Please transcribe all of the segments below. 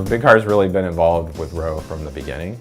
Big Car's really been involved with Row from the beginning,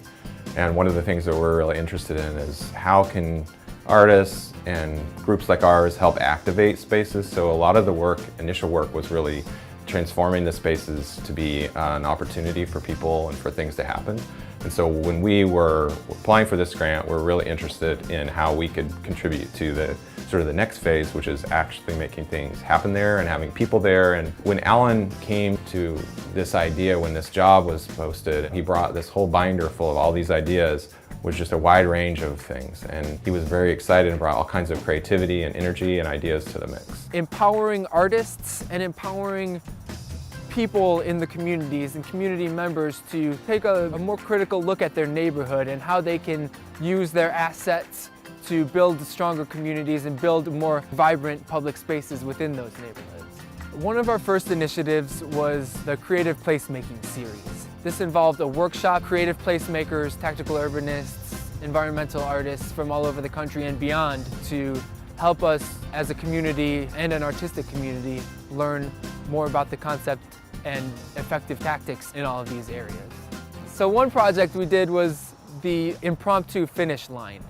and one of the things that we're really interested in is how can artists and groups like ours help activate spaces. So a lot of the initial work was really transforming the spaces to be an opportunity for people and for things to happen. And so when we were applying for this grant, we're really interested in how we could contribute to the sort of the next phase, which is actually making things happen there and having people there. And when Alan came to this idea, when this job was posted, he brought this whole binder full of all these ideas, was just a wide range of things. And he was very excited and brought all kinds of creativity and energy and ideas to the mix. Empowering artists and empowering people in the communities and community members to take a more critical look at their neighborhood and how they can use their assets to build stronger communities and build more vibrant public spaces within those neighborhoods. One of our first initiatives was the Creative Placemaking series. This involved a workshop, creative placemakers, tactical urbanists, environmental artists from all over the country and beyond to help us as a community and an artistic community learn more about the concept and effective tactics in all of these areas. So one project we did was the impromptu finish line.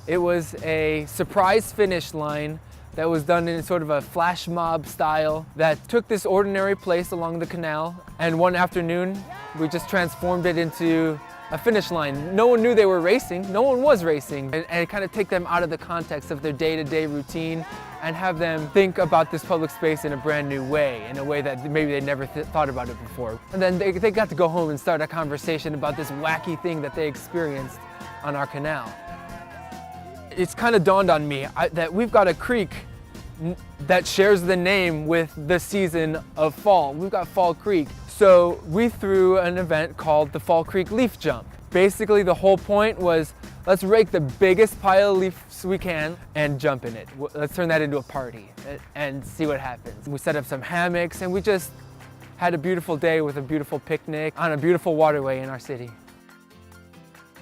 It was a surprise finish line that was done in sort of a flash mob style that took this ordinary place along the canal, and one afternoon we just transformed it into a finish line. No one knew they were racing, no one was racing, and kind of take them out of the context of their day-to-day routine and have them think about this public space in a brand new way, in a way that maybe they never thought about it before. And then they got to go home and start a conversation about this wacky thing that they experienced on our canal. It's kind of dawned on me that we've got a creek that shares the name with the season of fall. We've got Fall Creek. So we threw an event called the Fall Creek Leaf Jump. Basically the whole point was, let's rake the biggest pile of leaves we can and jump in it. Let's turn that into a party and see what happens. We set up some hammocks and we just had a beautiful day with a beautiful picnic on a beautiful waterway in our city.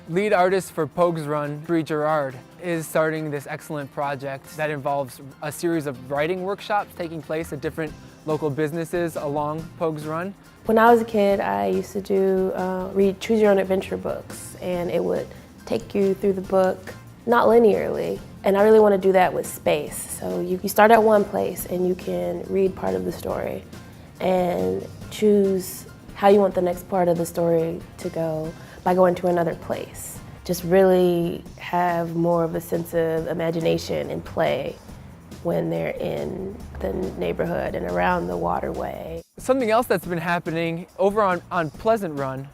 Lead artist for Pogues Run, Bree Gerard, is starting this excellent project that involves a series of writing workshops taking place at different local businesses along Pogues Run. When I was a kid, I used to read Choose Your Own Adventure books, and it would take you through the book, not linearly. And I really want to do that with space. So you start at one place and you can read part of the story and choose how you want the next part of the story to go by going to another place. Just really have more of a sense of imagination and play when they're in the neighborhood and around the waterway. Something else that's been happening over on Pleasant Run,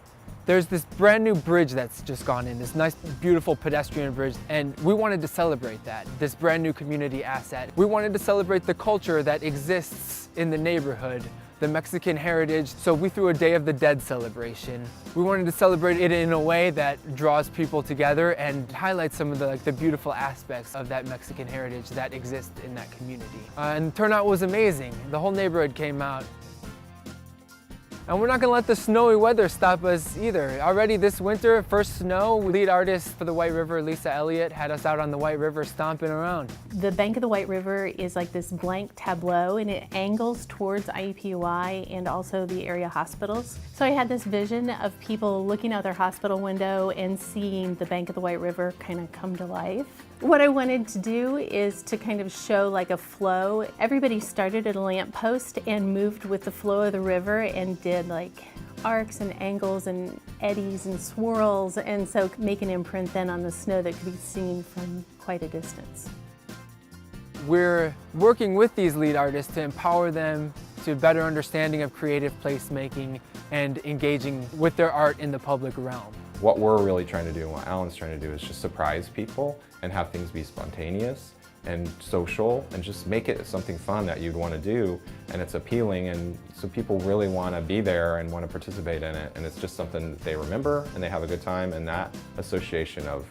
there's this brand new bridge that's just gone in, this nice, beautiful pedestrian bridge, and we wanted to celebrate that, this brand new community asset. We wanted to celebrate the culture that exists in the neighborhood, the Mexican heritage, so we threw a Day of the Dead celebration. We wanted to celebrate it in a way that draws people together and highlights some of the beautiful aspects of that Mexican heritage that exists in that community. And the turnout was amazing. The whole neighborhood came out. And we're not gonna let the snowy weather stop us either. Already this winter, first snow, lead artist for the White River, Lisa Elliott, had us out on the White River stomping around. The bank of the White River is like this blank tableau, and it angles towards IUPUI and also the area hospitals. So I had this vision of people looking out their hospital window and seeing the bank of the White River kind of come to life. What I wanted to do is to kind of show like a flow. Everybody started at a lamppost and moved with the flow of the river and did like arcs and angles and eddies and swirls, and so make an imprint then on the snow that could be seen from quite a distance. We're working with these lead artists to empower them to better understanding of creative placemaking and engaging with their art in the public realm. What we're really trying to do and what Alan's trying to do is just surprise people and have things be spontaneous and social and just make it something fun that you'd want to do, and it's appealing, and so people really want to be there and want to participate in it, and it's just something that they remember and they have a good time, and that association of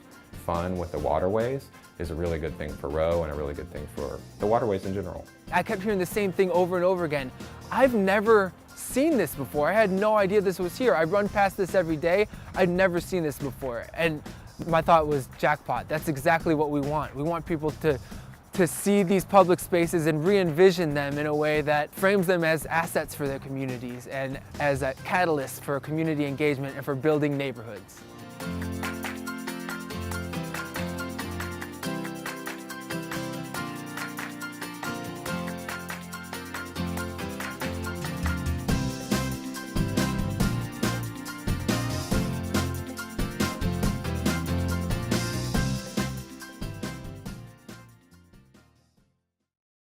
fun with the waterways is a really good thing for Row and a really good thing for the waterways in general. I kept hearing the same thing over and over again. I've never seen this before. I had no idea this was here. I run past this every day. I'd never seen this before. And my thought was, jackpot. That's exactly what we want. We want people to to see these public spaces and re-envision them in a way that frames them as assets for their communities and as a catalyst for community engagement and for building neighborhoods.